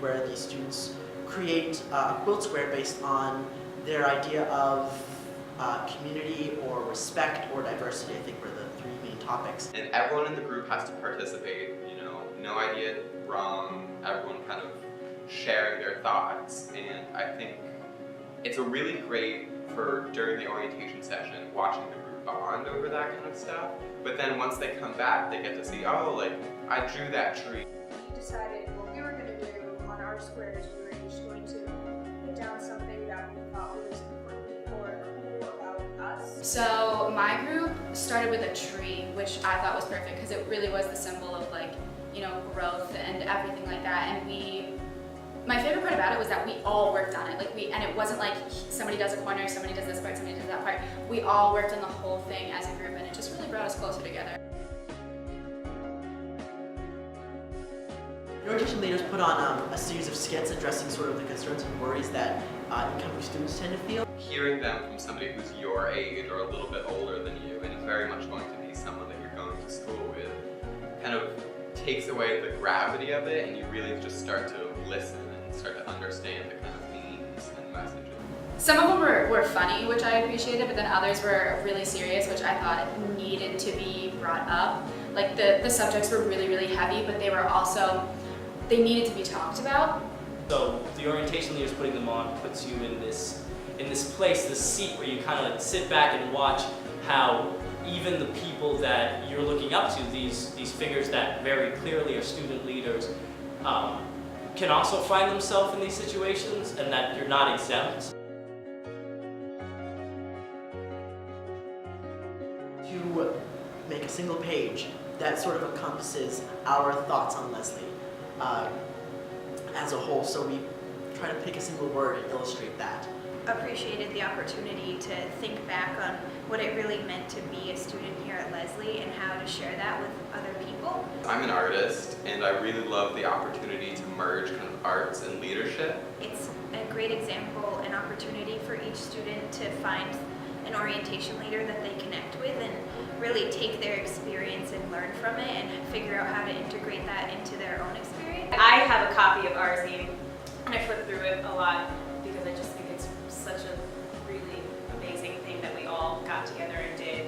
where the students create a quilt square based on their idea of community or respect or diversity, I think, were the three main topics. And everyone in the group has to participate, no idea wrong, everyone kind of sharing their thoughts. And I think it's a really great for during the orientation session, watching the group bond over that kind of stuff. But then once they come back, they get to see, oh, like, I drew that tree. We decided what we were going to do on our squares. We were each going to put down something that we thought was important or cool about us. So my group started with a tree, which I thought was perfect because it really was the symbol of, like, growth and everything like that. And my favorite part about it was that we all worked on it. And it wasn't like somebody does a corner, somebody does this part, somebody does that part. We all worked on the whole thing as a group, and it just really brought us closer together. The orientation leaders put on a series of skits addressing sort of the concerns and worries that incoming students tend to feel. Hearing them from somebody who's your age or a little bit older than you, and is very much going to be someone that you're going to school with, kind of takes away the gravity of it, and you really just start to listen and start to understand the kind of themes and messages. Some of them were funny, which I appreciated, but then others were really serious, which I thought needed to be brought up. Like the subjects were really, really heavy, but they needed to be talked about. So the orientation leaders putting them on puts you in this place, this seat where you kind of sit back and watch how even the people that you're looking up to, these figures that very clearly are student leaders, can also find themselves in these situations, and that you're not exempt. To make a single page that sort of encompasses our thoughts on Lesley as a whole, so we try to pick a single word and illustrate that. Appreciated the opportunity to think back on what it really meant to be a student here at Lesley and how to share that with other people. I'm an artist, and I really love the opportunity to merge kind of arts and leadership. It's a great example, an opportunity for each student to find an orientation leader that they connect with and really take their experience and learn from it and figure out how to integrate that into their own experience. I have a copy of our zine, and I flip through it a lot because I just think it's such a really amazing thing that we all got together and did.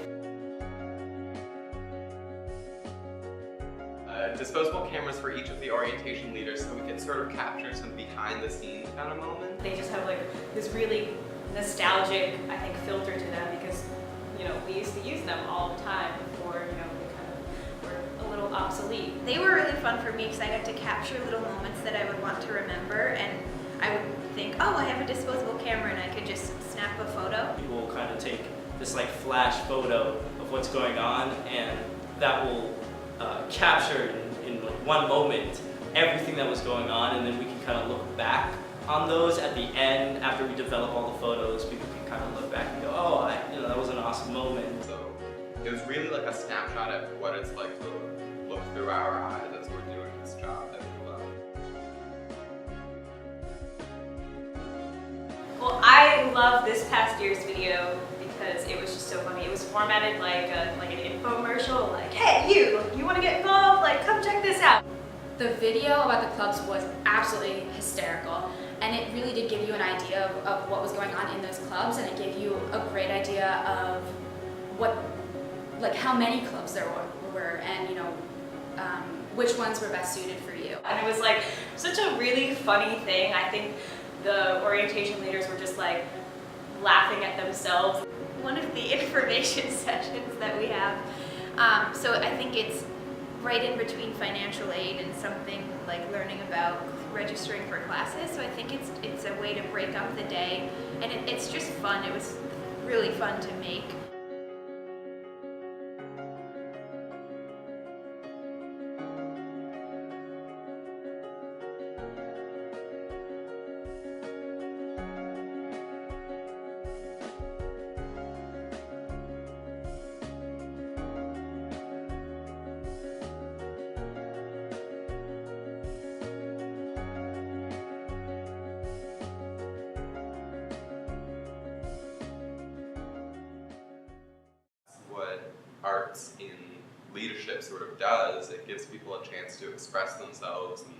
Disposable cameras for each of the orientation leaders, so we can sort of capture some behind the scenes kind of moment. They just have like this really nostalgic, I think, filter to them because, we used to use them all the time before, they kind of were a little obsolete. They were really fun for me because I got to capture little moments that I would want to remember, and I would think, oh, I have a disposable camera and I could just snap a photo. You will kind of take this like flash photo of what's going on, and that will capture in like one moment everything that was going on, and then we can kind of look back on those at the end after we develop all the photos. People can kind of look back and go, oh, that was an awesome moment. So it was really like a snapshot of what it's like to look through our eyes as we're doing this job that we love. Well, I love this past year's video because it was just so funny. It was formatted like an infomercial, like, hey, you want to get involved? Like, come check this out. The video about the clubs was absolutely hysterical, and it really did give you an idea of what was going on in those clubs, and it gave you a great idea of how many clubs there were and which ones were best suited for you. And it was like such a really funny thing. I think the orientation leaders were just like laughing at themselves. One of the information sessions that we have, so I think it's right in between financial aid and something like learning about registering for classes. So I think it's a way to break up the day, and it's just fun. It was really fun to make. Arts in leadership sort of does. It gives people a chance to express themselves and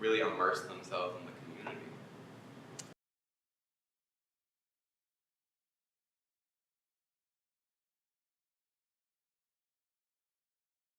really immerse themselves in the